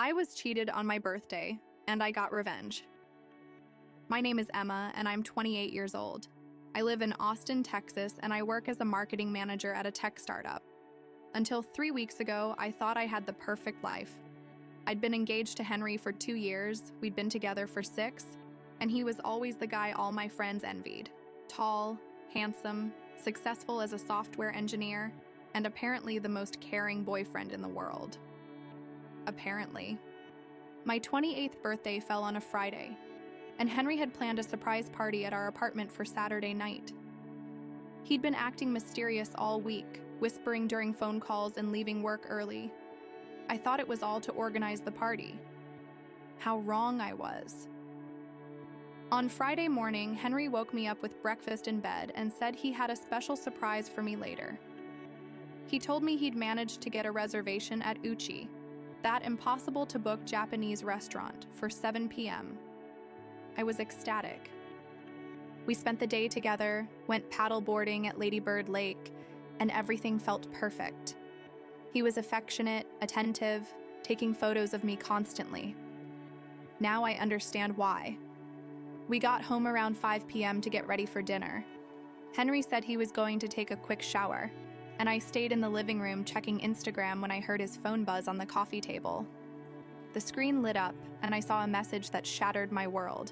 I was cheated on my birthday, and I got revenge. My name is Emma, and I'm 28 years old. I live in Austin, Texas, and I work as a marketing manager at a tech startup. Until 3 weeks ago, I thought I had the perfect life. I'd been engaged to Henry for 2 years, we'd been together for 6, and he was always the guy all my friends envied. Tall, handsome, successful as a software engineer, and apparently the most caring boyfriend in the world. Apparently. My 28th birthday fell on a Friday, and Henry had planned a surprise party at our apartment for Saturday night. He'd been acting mysterious all week, whispering during phone calls and leaving work early. I thought it was all to organize the party. How wrong I was. On Friday morning, Henry woke me up with breakfast in bed and said he had a special surprise for me later. He told me he'd managed to get a reservation at Yaki, that impossible-to-book Japanese restaurant, for 7 p.m. I was ecstatic. We spent the day together, went paddleboarding at Lady Bird Lake, and everything felt perfect. He was affectionate, attentive, taking photos of me constantly. Now I understand why. We got home around 5 p.m. to get ready for dinner. Henry said he was going to take a quick shower, and I stayed in the living room checking Instagram when I heard his phone buzz on the coffee table. The screen lit up, and I saw a message that shattered my world.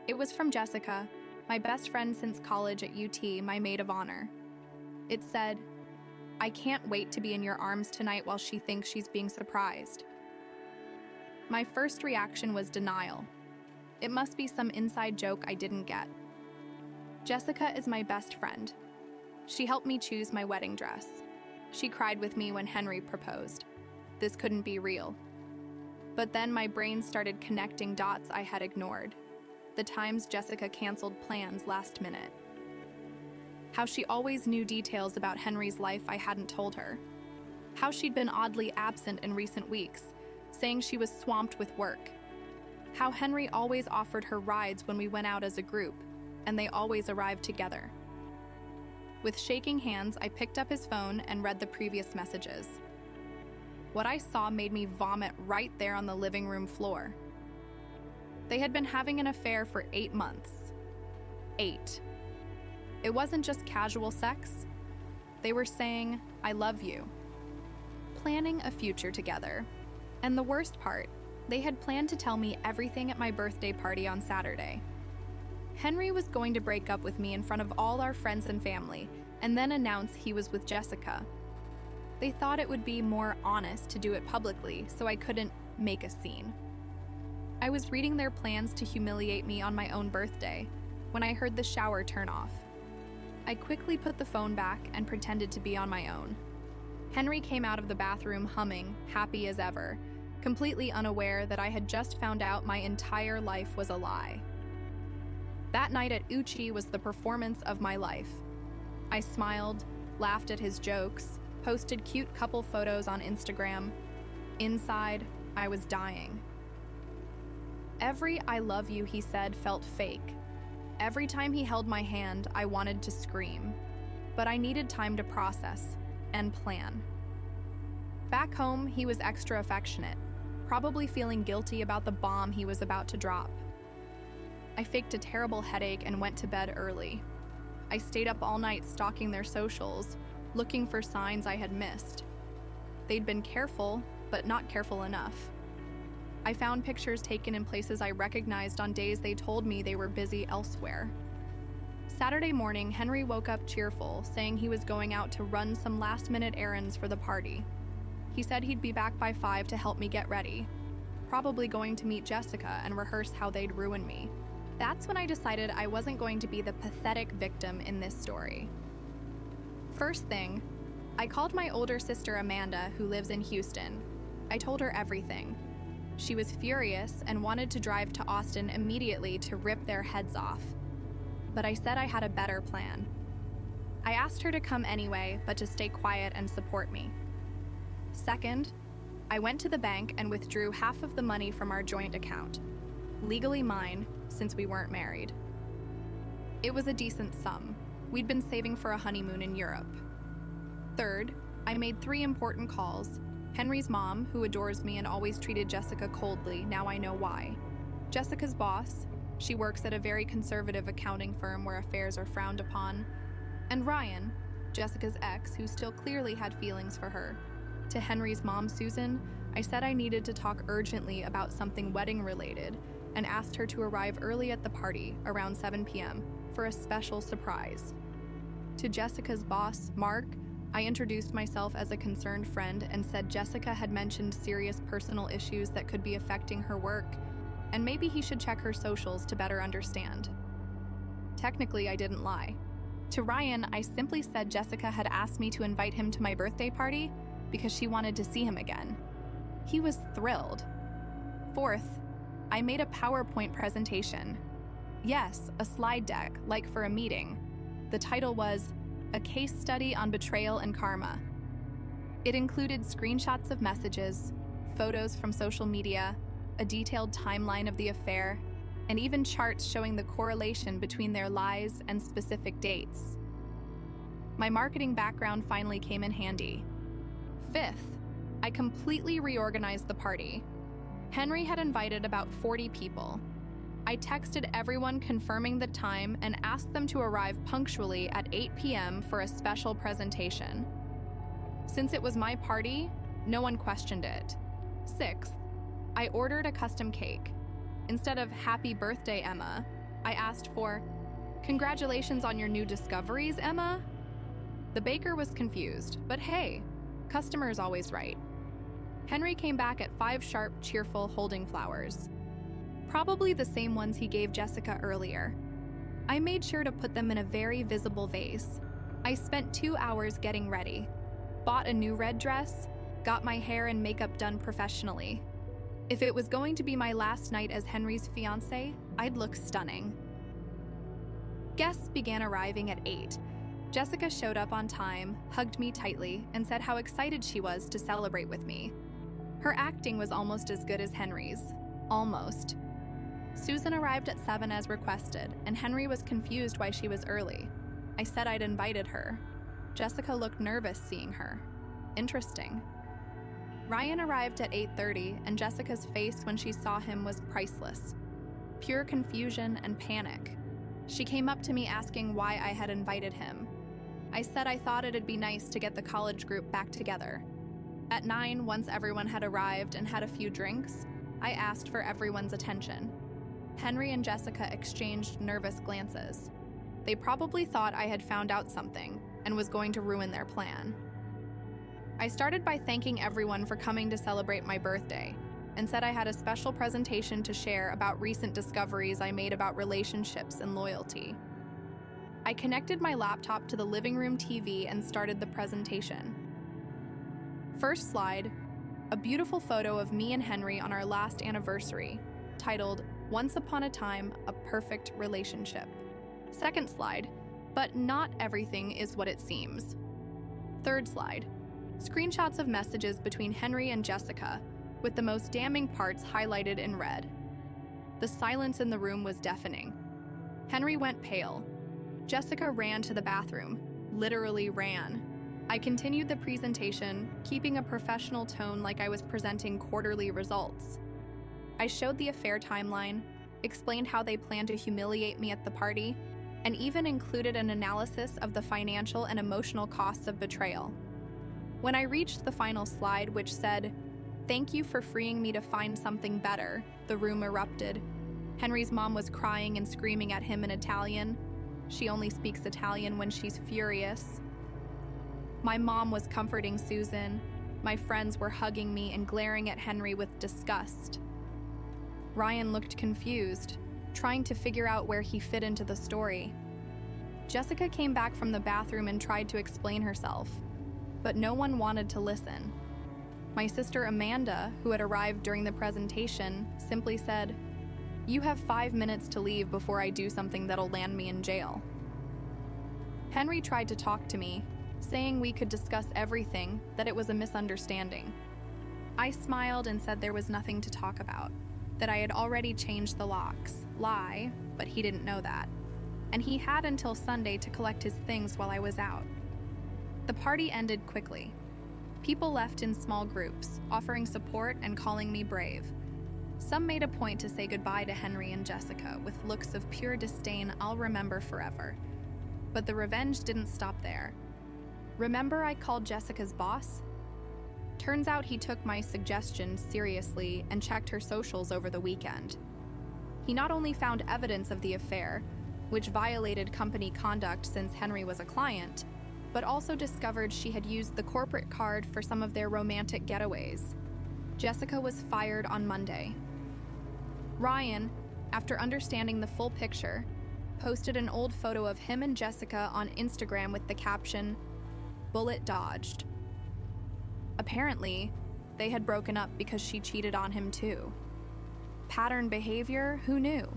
It was from Jessica, my best friend since college at UT, my maid of honor. It said, "I can't wait to be in your arms tonight while she thinks she's being surprised." My first reaction was denial. It must be some inside joke I didn't get. Jessica is my best friend. She helped me choose my wedding dress. She cried with me when Henry proposed. This couldn't be real. But then my brain started connecting dots I had ignored. The times Jessica canceled plans last minute. How she always knew details about Henry's life I hadn't told her. How she'd been oddly absent in recent weeks, saying she was swamped with work. How Henry always offered her rides when we went out as a group, and they always arrived together. With shaking hands, I picked up his phone and read the previous messages. What I saw made me vomit right there on the living room floor. They had been having an affair for 8 months. 8. It wasn't just casual sex. They were saying, "I love you." Planning a future together. And the worst part, they had planned to tell me everything at my birthday party on Saturday. Henry was going to break up with me in front of all our friends and family, and then announce he was with Jessica. They thought it would be more honest to do it publicly, so I couldn't make a scene. I was reading their plans to humiliate me on my own birthday when I heard the shower turn off. I quickly put the phone back and pretended to be on my own. Henry came out of the bathroom humming, happy as ever, completely unaware that I had just found out my entire life was a lie. That night at Yaki was the performance of my life. I smiled, laughed at his jokes, posted cute couple photos on Instagram. Inside, I was dying. Every "I love you" he said felt fake. Every time he held my hand, I wanted to scream. But I needed time to process and plan. Back home, he was extra affectionate, probably feeling guilty about the bomb he was about to drop. I faked a terrible headache and went to bed early. I stayed up all night stalking their socials, looking for signs I had missed. They'd been careful, but not careful enough. I found pictures taken in places I recognized on days they told me they were busy elsewhere. Saturday morning, Henry woke up cheerful, saying he was going out to run some last-minute errands for the party. He said he'd be back by 5 to help me get ready, probably going to meet Jessica and rehearse how they'd ruin me. That's when I decided I wasn't going to be the pathetic victim in this story. First thing, I called my older sister Amanda, who lives in Houston. I told her everything. She was furious and wanted to drive to Austin immediately to rip their heads off. But I said I had a better plan. I asked her to come anyway, but to stay quiet and support me. Second, I went to the bank and withdrew half of the money from our joint account, legally mine since we weren't married. It was a decent sum. We'd been saving for a honeymoon in Europe. Third, I made 3 important calls, Henry's mom, who adores me and always treated Jessica coldly, now I know why. Jessica's boss, she works at a very conservative accounting firm where affairs are frowned upon. And Ryan, Jessica's ex, who still clearly had feelings for her. To Henry's mom, Susan, I said I needed to talk urgently about something wedding-related and asked her to arrive early at the party, around 7 p.m., for a special surprise. To Jessica's boss, Mark, I introduced myself as a concerned friend and said Jessica had mentioned serious personal issues that could be affecting her work, and maybe he should check her socials to better understand. Technically, I didn't lie. To Ryan, I simply said Jessica had asked me to invite him to my birthday party because she wanted to see him again. He was thrilled. Fourth, I made a PowerPoint presentation. Yes, a slide deck, like for a meeting. The title was A Case Study on Betrayal and Karma. It included screenshots of messages, photos from social media, a detailed timeline of the affair, and even charts showing the correlation between their lies and specific dates. My marketing background finally came in handy. Fifth, I completely reorganized the party. Henry had invited about 40 people. I texted everyone confirming the time and asked them to arrive punctually at 8 p.m. for a special presentation. Since it was my party, no one questioned it. Sixth, I ordered a custom cake. Instead of "Happy Birthday, Emma," I asked for "Congratulations on your new discoveries, Emma." The baker was confused, but hey, customer is always right. Henry came back at 5 sharp, cheerful, holding flowers. Probably the same ones he gave Jessica earlier. I made sure to put them in a very visible vase. I spent 2 hours getting ready, bought a new red dress, got my hair and makeup done professionally. If it was going to be my last night as Henry's fiancée, I'd look stunning. Guests began arriving at 8. Jessica showed up on time, hugged me tightly, and said how excited she was to celebrate with me. Her acting was almost as good as Henry's. Almost. Susan arrived at 7 as requested, and Henry was confused why she was early. I said I'd invited her. Jessica looked nervous seeing her. Interesting. Ryan arrived at 8:30, and Jessica's face when she saw him was priceless. Pure confusion and panic. She came up to me asking why I had invited him. I said I thought it'd be nice to get the college group back together. At 9, once everyone had arrived and had a few drinks, I asked for everyone's attention. Henry and Jessica exchanged nervous glances. They probably thought I had found out something and was going to ruin their plan. I started by thanking everyone for coming to celebrate my birthday and said I had a special presentation to share about recent discoveries I made about relationships and loyalty. I connected my laptop to the living room TV and started the presentation. First slide, a beautiful photo of me and Henry on our last anniversary, titled "Once Upon a Time, a Perfect Relationship." Second slide, but not everything is what it seems. Third slide, screenshots of messages between Henry and Jessica, with the most damning parts highlighted in red. The silence in the room was deafening. Henry went pale. Jessica ran to the bathroom, literally ran. I continued the presentation, keeping a professional tone like I was presenting quarterly results. I showed the affair timeline, explained how they planned to humiliate me at the party, and even included an analysis of the financial and emotional costs of betrayal. When I reached the final slide, which said, "Thank you for freeing me to find something better," the room erupted. Henry's mom was crying and screaming at him in Italian. She only speaks Italian when she's furious. My mom was comforting Susan. My friends were hugging me and glaring at Henry with disgust. Ryan looked confused, trying to figure out where he fit into the story. Jessica came back from the bathroom and tried to explain herself, but no one wanted to listen. My sister Amanda, who had arrived during the presentation, simply said, "You have 5 minutes to leave before I do something that'll land me in jail." Henry tried to talk to me, saying we could discuss everything, that it was a misunderstanding. I smiled and said there was nothing to talk about, that I had already changed the locks. Lie, but he didn't know that. And he had until Sunday to collect his things while I was out. The party ended quickly. People left in small groups, offering support and calling me brave. Some made a point to say goodbye to Henry and Jessica with looks of pure disdain I'll remember forever. But the revenge didn't stop there. Remember I called Jessica's boss? Turns out he took my suggestion seriously and checked her socials over the weekend. He not only found evidence of the affair, which violated company conduct since Henry was a client, but also discovered she had used the corporate card for some of their romantic getaways. Jessica was fired on Monday. Ryan, after understanding the full picture, posted an old photo of him and Jessica on Instagram with the caption, "Bullet dodged." Apparently, they had broken up because she cheated on him too. Pattern behavior, who knew?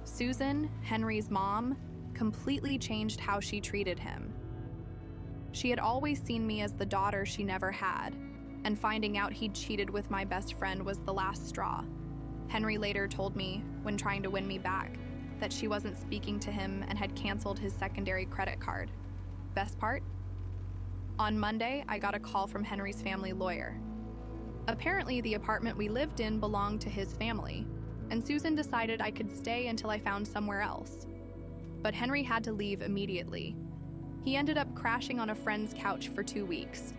Susan, Henry's mom, completely changed how she treated him. She had always seen me as the daughter she never had, and finding out he'd cheated with my best friend was the last straw. Henry later told me, when trying to win me back, that she wasn't speaking to him and had canceled his secondary credit card. Best part? On Monday, I got a call from Henry's family lawyer. Apparently, the apartment we lived in belonged to his family, and Susan decided I could stay until I found somewhere else. But Henry had to leave immediately. He ended up crashing on a friend's couch for 2 weeks.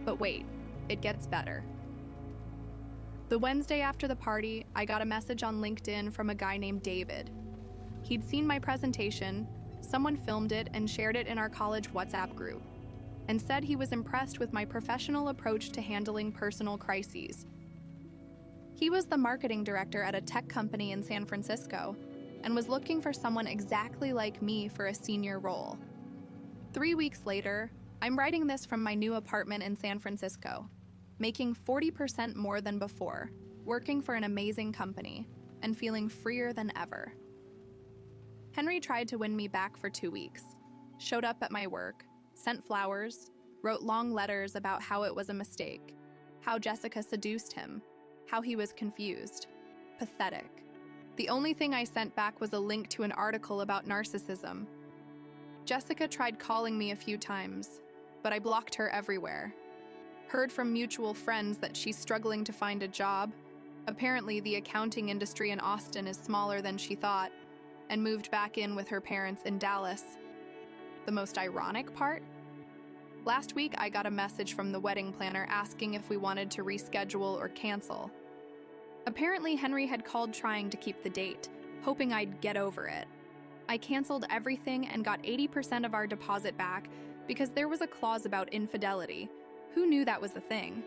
But wait, it gets better. The Wednesday after the party, I got a message on LinkedIn from a guy named David. He'd seen my presentation, someone filmed it and shared it in our college WhatsApp group, and said he was impressed with my professional approach to handling personal crises. He was the marketing director at a tech company in San Francisco and was looking for someone exactly like me for a senior role. 3 weeks later, I'm writing this from my new apartment in San Francisco, making 40% more than before, working for an amazing company, and feeling freer than ever. Henry tried to win me back for 2 weeks, showed up at my work, sent flowers, wrote long letters about how it was a mistake, how Jessica seduced him, how he was confused. Pathetic. The only thing I sent back was a link to an article about narcissism. Jessica tried calling me a few times, but I blocked her everywhere. Heard from mutual friends that she's struggling to find a job. Apparently, the accounting industry in Austin is smaller than she thought, and moved back in with her parents in Dallas. The most ironic part? Last week, I got a message from the wedding planner asking if we wanted to reschedule or cancel. Apparently, Henry had called trying to keep the date, hoping I'd get over it. I canceled everything and got 80% of our deposit back because there was a clause about infidelity. Who knew that was a thing?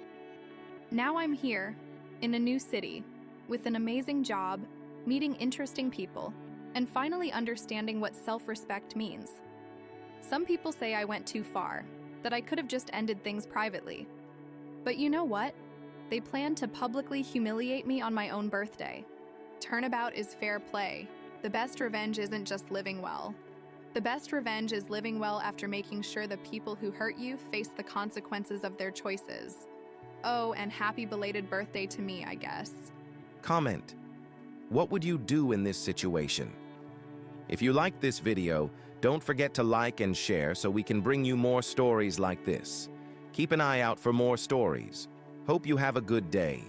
Now I'm here, in a new city, with an amazing job, meeting interesting people, and finally understanding what self-respect means. Some people say I went too far, that I could have just ended things privately. But you know what? They plan to publicly humiliate me on my own birthday. Turnabout is fair play. The best revenge isn't just living well. The best revenge is living well after making sure the people who hurt you face the consequences of their choices. Oh, and happy belated birthday to me, I guess. Comment. What would you do in this situation? If you liked this video, don't forget to like and share so we can bring you more stories like this. Keep an eye out for more stories. Hope you have a good day.